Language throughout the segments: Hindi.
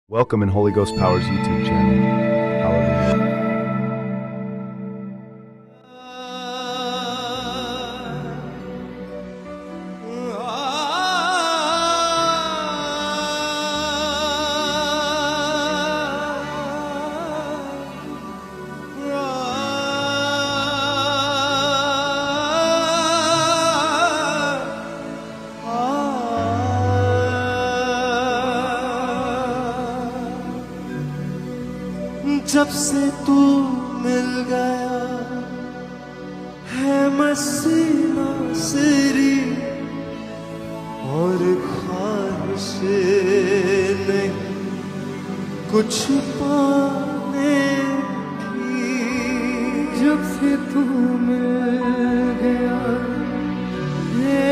Welcome in Holy Ghost Power's YouTube channel. Hallelujah. जब से तू मिल गया है मसीह नासरी और ख्वाहिशें नहीं कुछ पाने की। जब से तू मिल गया है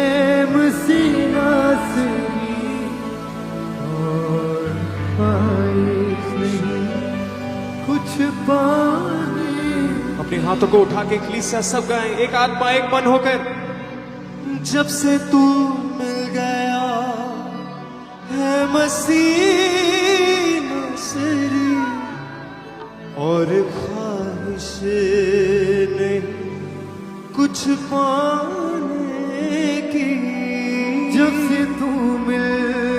मसीह नासरी और ख्वाहिश नहीं कुछ पाने। अपने हाथों को उठा के कलीसिया सब गाएं, एक आत्मा एक मन होकर। जब से तू मिल गया है मसीह नासरी और ख्वाहिशें नहीं कुछ पाने की। जब से तू मिल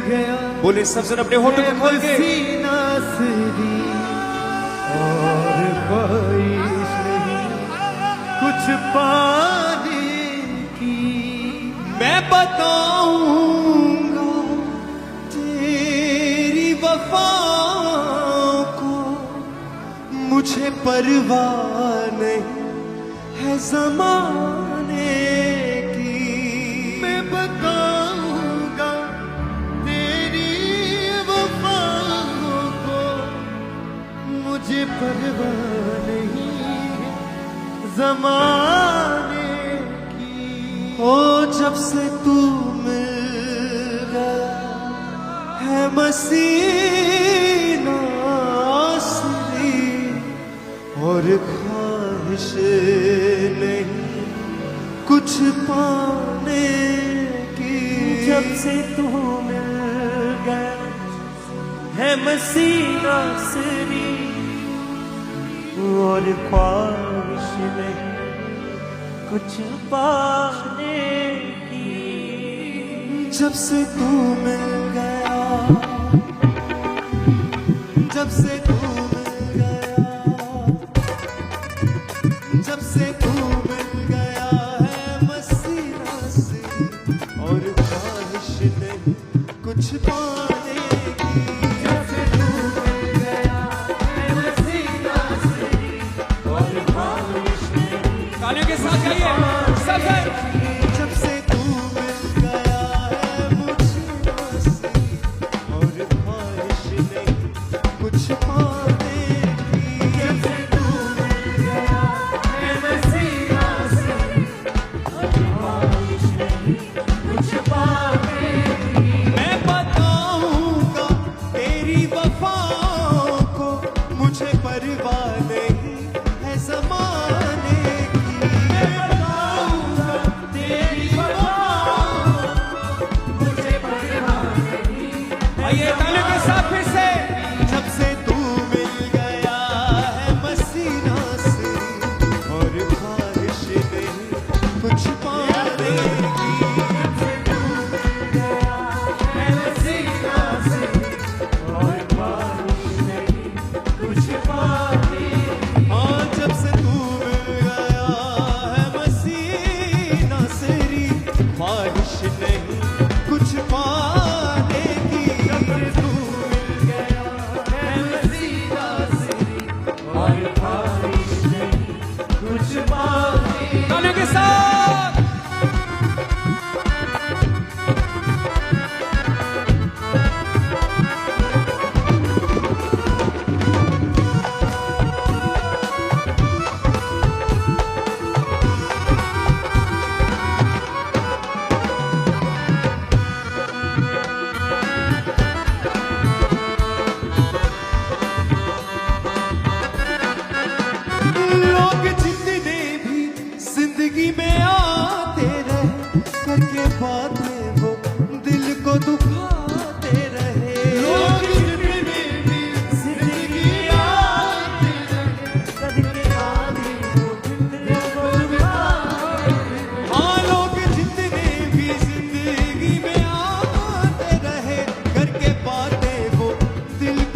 गया बोले सब जन अपने होठों को खोल के। मसीह नासरी और ख्वाहिश नहीं कुछ पाने की। मैं बताऊंगा तेरी वफाओं को, मुझे परवाह नहीं है ज़माने की। मैं बताऊंगा तेरी वफाओं को, मुझे परवाह नहीं ज़माने की। ओ जब से तू मिल गया है मसीह नासरी और ख्वाहिशें नहीं कुछ पाने की। जब से तू मिल गया है मसीह नासरी और ख्वाहिश नहीं कुछ पाने की। जब से तू मिल गया, जब से तू मिल गया, जब से तू मिल गया है मसीह नासरी और ख्वाहिश नहीं कुछ पाने की। जब से तू मिल गया है मसीह नासरी और ख्वाहिश नहीं। तालियों के साथ गाइए सब गाएं। जब से तू मिल गया है मुझे नासरी और ख्वाहिश नहीं कुछ पाने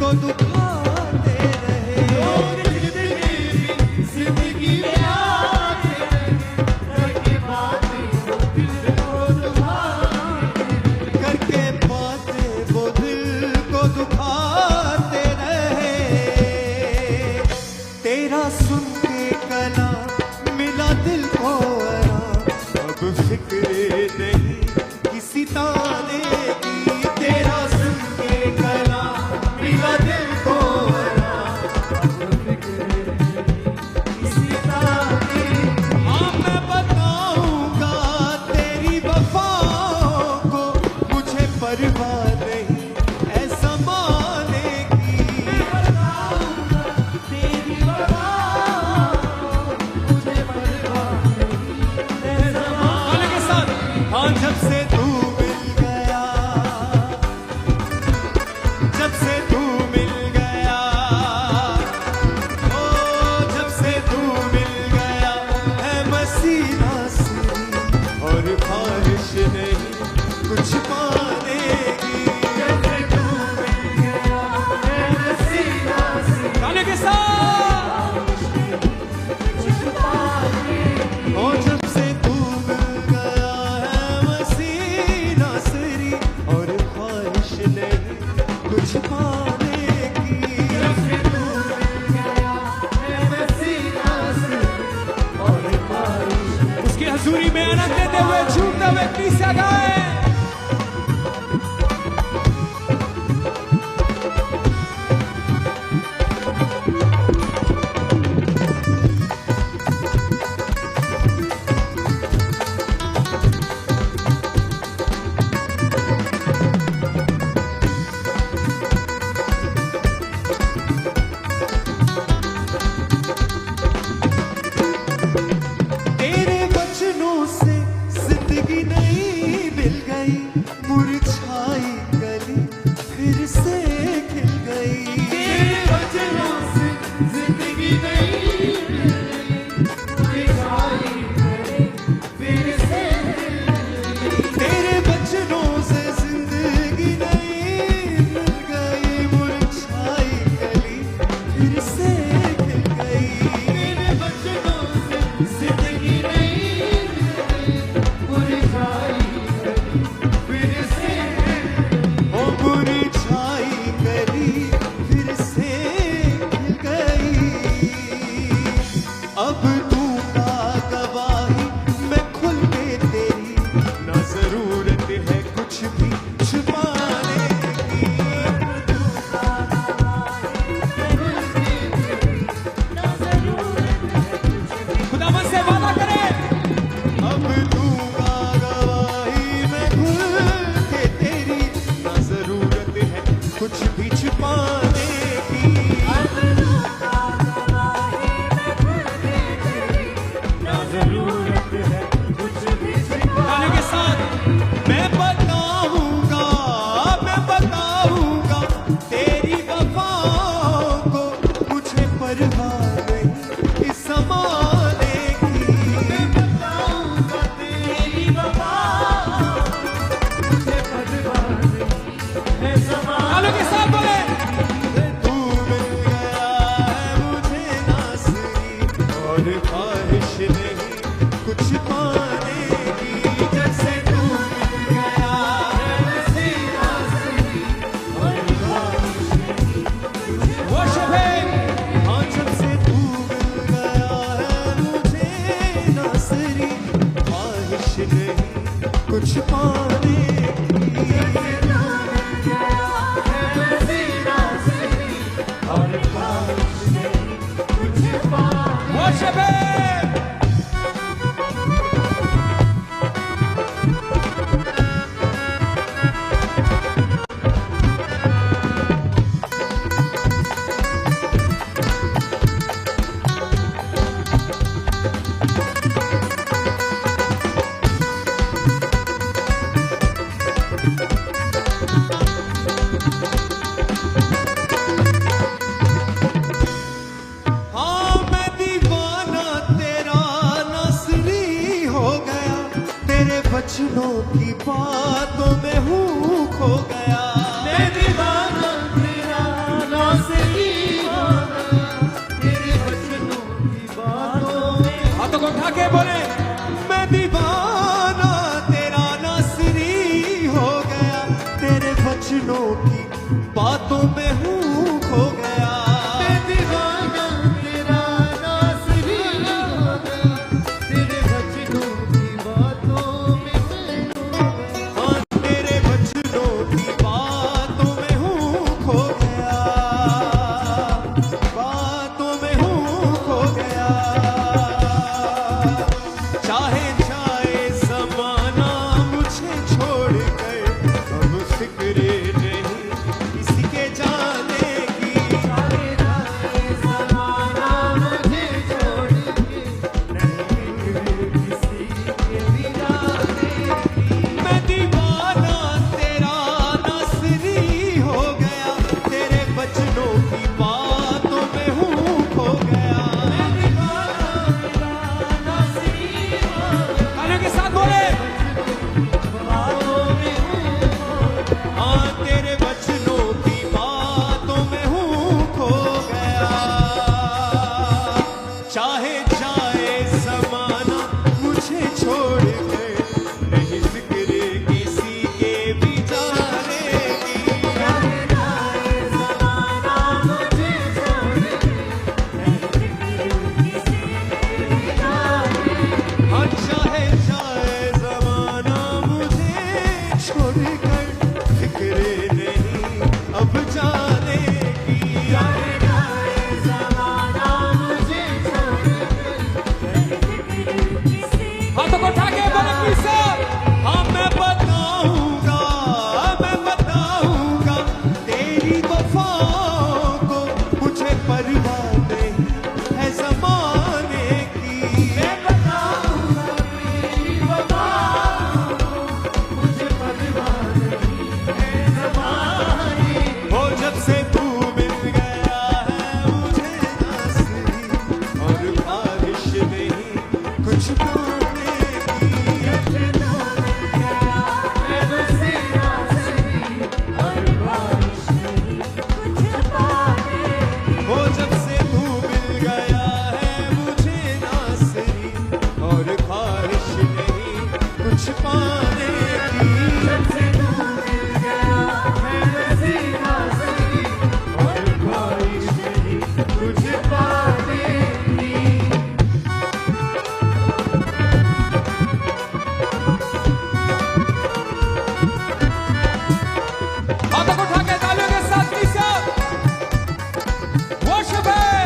को दुखाते रहे, लोग जिंदगी में आते करके बातें वो दिल को दुखाते रहे। तेरा सुन के कलाम मिला दिल को आराम, अब फिक्र नहीं किसी ताने की। तेरा सुन के कलाम मिला दिल को आराम, अब फिक्र नहीं किसी ताने की। हाँ मैं बताऊंगा तेरी वफाओं को, मुझे परवाह नहीं ऐ ज़माने की। बताऊंगा तेरी वफाओं को, मुझे परवाह नहीं ऐ ज़माने के साथ। हाँ जब से तू मिल गया, जब से तू मिल गया, ओ जब से तू मिल गया है मसीना सी, और बारिश नहीं कुछ पाने की। जब से तू मिल गया है मसीना सी, गाने के साथ कुछ पाने की। ओ जब से तू मिल गया है मसीना सी, और ख्वाहिश नहीं कुछ पाने की। जब से तू मिल गया है मसीना सी, और ख्वाहिश उसकी हजूरी में आनंद लेते हुए झूमते हुए कलीसिया गाए। तेरे वचनों से जिंदगी नई मिल गई, मुरझाई कली फिर से खिल गई। तेरे वचनों से जिंदगी नई मिल गई, मुरझाई कली फिर से खिल गई। तेरे वचनों से जिंदगी नई मिल गई, मुरझाई कली फिर से खिल गई। तेरे वचनों से जिंदगी नई मिल गई, मुरझाई कली फिर से खिल गई। ओ मुरझाई कली फिर से खिल गई। अब दूंगा गवाही मैं खुल के तेरी, ना जरूरत है कुछ भी छुपाने की। अब दूंगा गवाही मैं खुल के तुझे पाने की। हाथों को उठा के तालियों के साथ नीचे वर्शिप है।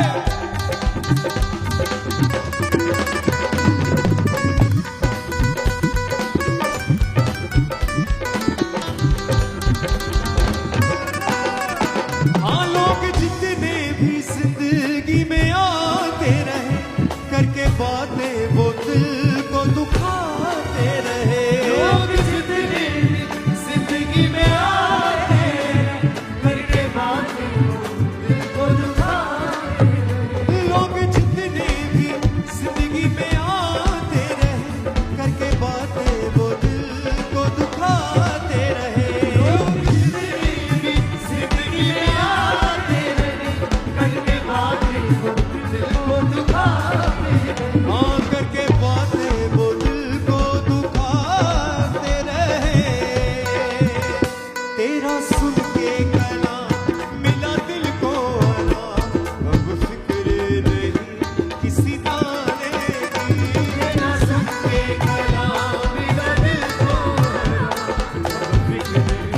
हाँ, लोग जितने भी जिंदगी में आते रहे, करके बातें वो दिल को दुखाते रहे। लोग जितने भी जिंदगी में आते रहे, करके बातें वो दिल को दुखाते रहे। लोग जितने भी जिंदगी में आते रहे, करके बातें वो दिल को दुखाते रहे। लोग जितने भी जिंदगी में आते रहे, करके बातें वो दिल को दुखाते रहे। हाँ, करके बातें वो दिल को दुखाते रहे। तेरा सुन के कलाम मिला दिल को आराम, अब फिक्र नहीं किसी ताने की। तेरा सुन के कलाम मिला दिल को आराम, अब फिक्र नहीं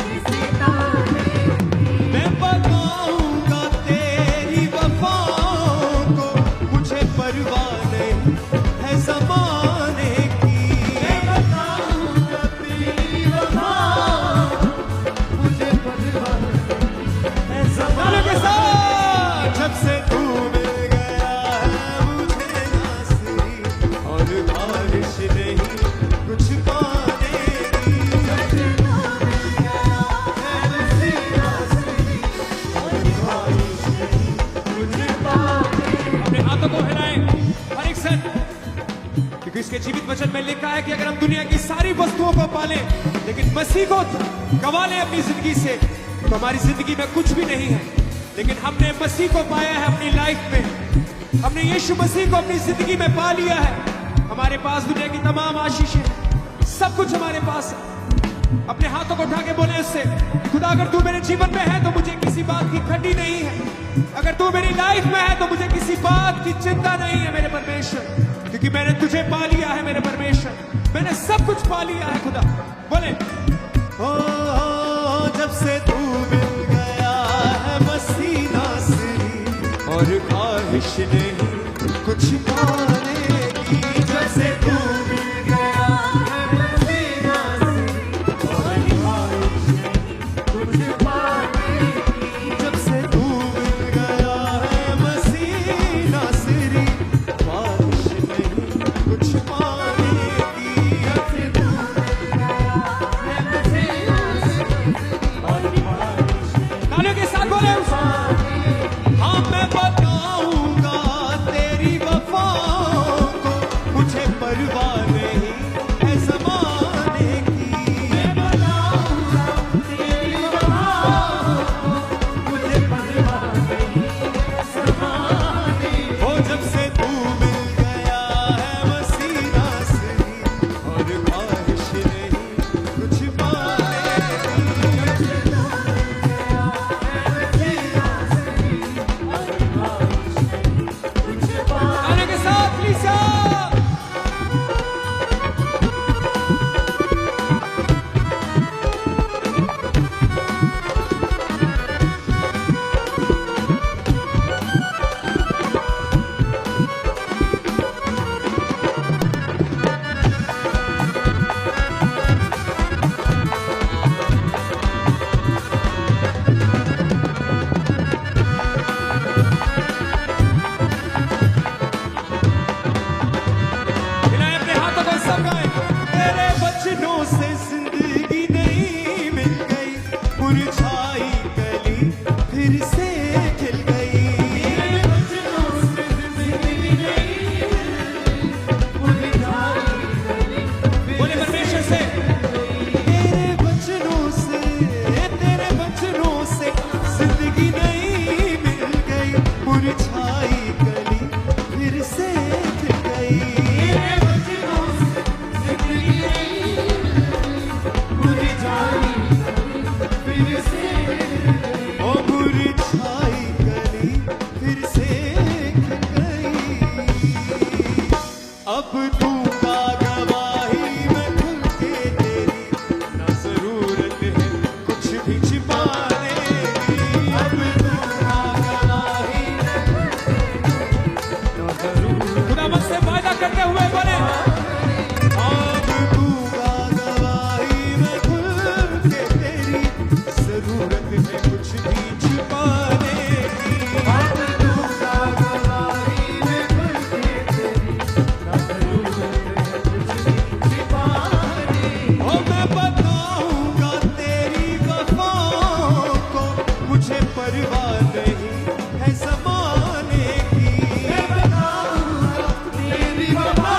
किसी ताने की। मैं बताऊंगा तेरी वफाओं को, मुझे परवाह नहीं है ज़माने की। मैं बताऊंगा तेरी वफाओं को, मुझे परवाह नहीं है ज़माने तालियों के साथ जब से तू मिल गया है मुझे नासरी, और बारिश नहीं कुछ पाने की। जब से तू मिल गया है मुझे नासरी, और बारिश नहीं कुछ पाने की। अपने हाथों को हिलाएं हर एक सन, क्योंकि इसके जीवित वचन में लिखा है कि अगर हम दुनिया की सारी वस्तुओं को पालें लेकिन मसीह को गवा लें अपनी जिंदगी से, तो हमारी जिंदगी में कुछ भी नहीं है। लेकिन हमने मसीह को पाया है अपनी लाइफ में, हमने यीशु मसीह को अपनी जिंदगी में पा लिया है। हमारे पास दुनिया की तमाम आशीषें, सब कुछ हमारे पास है। अपने हाथों को उठा के बोले उससे, खुदा अगर तू मेरे जीवन में है तो मुझे किसी बात की खटी नहीं है। अगर तू मेरी लाइफ में है तो मुझे किसी बात की चिंता नहीं है मेरे परमेश्वर, क्योंकि मैंने तुझे पा लिया है मेरे परमेश्वर। मैंने सब कुछ पा लिया है खुदा। बोले ओ, जब से तू मिल गया है मसीह नासरी, और ख्वाहिश नहीं कुछ पाने की। जब से तू मिल गया है मसीह नासरी, और ख्वाहिश नहीं कुछ पाने की। जब से तू मिल गया है मसीह नासरी, ख्वाहिश नहीं कुछ पाने की। जब से तू मिल गया है मसीह नासरी, और ख्वाहिश तालियों के साथ बोले उससे। हाँ, मैं बताऊंगा तेरी वफाओं को, मुझे परवाह नहीं है ज़माने की। मैं बताऊंगा तेरी वफाओं को, मुझे परवाह नहीं है ज़माने की। ओ, जब से तू मिल गया है मसीह नासरी, और ख्वाहिश नहीं कुछ पाने की। जब से तू मिल गया है मसीह नासरी, और ख्वाहिश परवाह नहीं है ज़माने की। मैं बताऊंगा तेरी वफा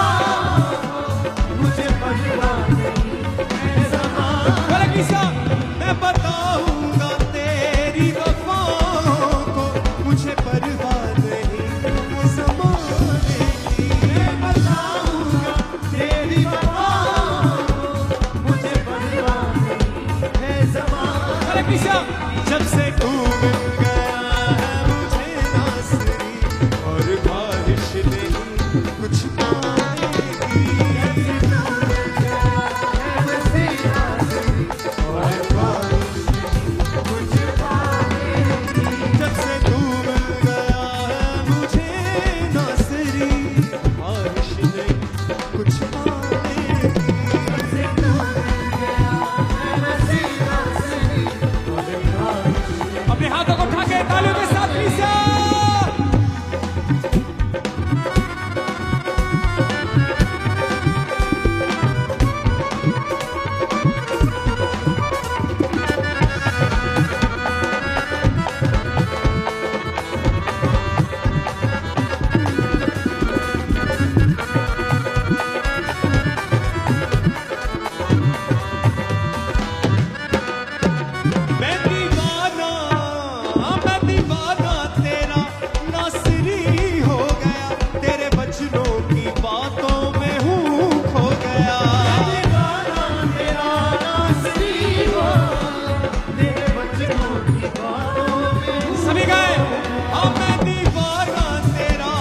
मुझे परवाह नहीं है ज़माने बोले किसा मैं बताऊंगा तेरी वफाओं को मुझे परवाह नहीं है ज़माने की। मैं बताऊंगा तेरी वफाओं को मुझे परवाह नहीं है ज़माने बोले किसा जब से तू मिल गया है मुझे नासरी और बारिश नहीं कुछ पाने की। जब से तू मिल गया है मुझे नासरी और बारिश नहीं कुछ पाने की। जब से तू मिल गया है मुझे नासरी बारिश नहीं कुछ पाने की। जब से तू मिल गया है मुझे नासरी और बारिश अपने हाथों को उठा के तालियों के साथ किसा मैं दीवाना तेरा नासरी हो गया तेरे बचनों की बातों में हूँ खो गया। मैं दीवाना तेरा नासरी हो तेरे बचनों की बातों में सभी गए हाँ मैं दीवाना तेरा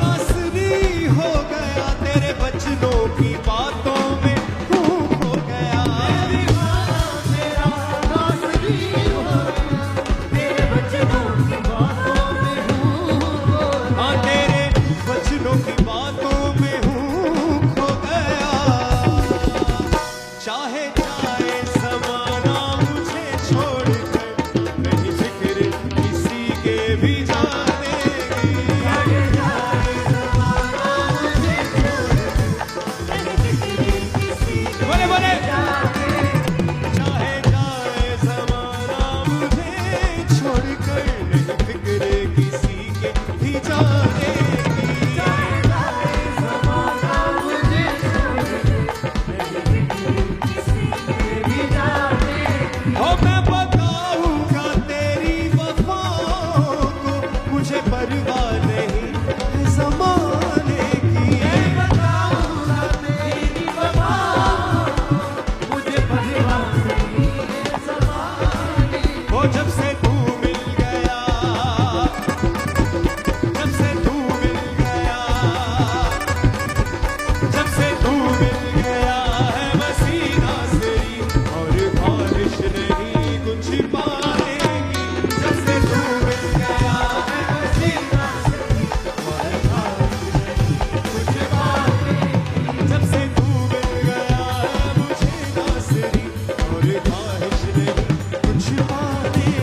नासरी हो गया तेरे बचनों की बातों में हूँ खो गया। मैं दीवाना तेरा नासरी हो तेरे बचनों की बातों में हूँ हाँ तेरे बचनों की बातों में हूँ खो गया। चाहे जाए ज़माना मुझे छोड़कर नहीं फिक्र किसी के भी जाने की। चाहे जाए ज़माना मुझे छोड़कर नहीं फिक्र किसी के बोले बोले चाहे जाए ज़माना मुझे छोड़कर नहीं फिक्र किसी के भी जाने की। चाहे जाए ज़माना मुझे छोड़कर नहीं फिक्र किसी के भी जाने की। ओ मैं बताऊंगा तेरी वफाओं को मुझे परवाह नहीं है ज़माने की। मैं बताऊंगा तेरी वफाओं को मुझे परवाह नहीं है ज़माने की। ओ जब से तू मिल गया जब से तू मिल गया जब से तू मिल गया है मसीना सरी और बारिश नहीं कुछ पाएगी। जब से तू मिल गया है मसीना सरी और बारिश नहीं कुछ पाएगी। जब से तू मिल गया है मुझे नासरी और बारिश नहीं कुछ पाएगी।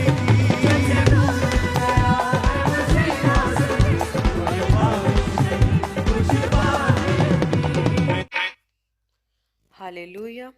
जब से तू मिल गया है मुझे नासरी और बारिश नहीं कुछ पाएगी। हालेलुया।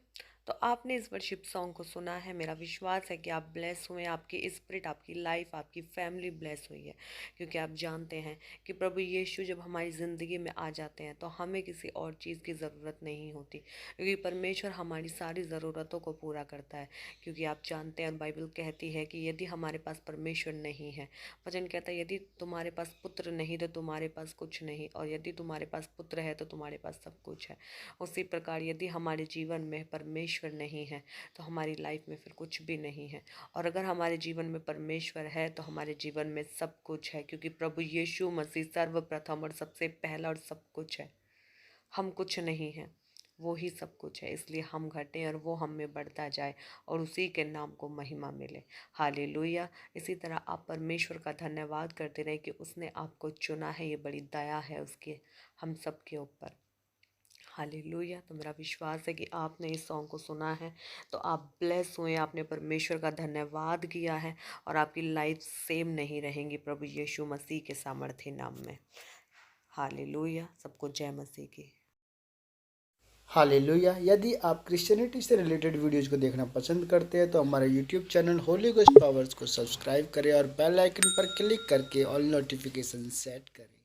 तो आपने इस वर्शिप सॉन्ग को सुना है। मेरा विश्वास है कि आप ब्लेस हुए, आपकी स्पिरिट, आपकी लाइफ, आपकी फैमिली ब्लेस हुई है, क्योंकि आप जानते हैं कि प्रभु यीशु जब हमारी ज़िंदगी में आ जाते हैं तो हमें किसी और चीज़ की ज़रूरत नहीं होती, क्योंकि परमेश्वर हमारी सारी ज़रूरतों को पूरा करता है। क्योंकि आप जानते हैं, बाइबल कहती है कि यदि हमारे पास परमेश्वर नहीं है, वचन कहता है यदि तुम्हारे पास पुत्र नहीं तो तुम्हारे पास कुछ नहीं, और यदि तुम्हारे पास पुत्र है तो तुम्हारे पास सब कुछ है। उसी प्रकार यदि हमारे जीवन में परमेश्वर नहीं है तो हमारी लाइफ में फिर कुछ भी नहीं है, और अगर हमारे जीवन में परमेश्वर है तो हमारे जीवन में सब कुछ है, क्योंकि प्रभु यीशु मसीह सर्वप्रथम और सबसे पहला और सब कुछ है। हम कुछ नहीं हैं, वो ही सब कुछ है। इसलिए हम घटें और वो हम में बढ़ता जाए और उसी के नाम को महिमा मिले। हालेलुया। इसी तरह आप परमेश्वर का धन्यवाद करते रहें कि उसने आपको चुना है, ये बड़ी दया है उसकी हम सब के ऊपर। हालेलुया। तो मेरा विश्वास है कि आपने इस सॉन्ग को सुना है तो आप ब्लेस हुए, आपने परमेश्वर का धन्यवाद किया है और आपकी लाइफ सेम नहीं रहेंगी प्रभु यीशु मसीह के सामर्थ्य नाम में। हालेलुया। सबको जय मसीह की। हालेलुया। यदि आप क्रिश्चियनिटी से रिलेटेड वीडियोज़ को देखना पसंद करते हैं तो हमारे YouTube channel Holi ghost powers को सब्सक्राइब करें और बेल आइकन पर क्लिक करके ऑल नोटिफिकेशन सेट करें।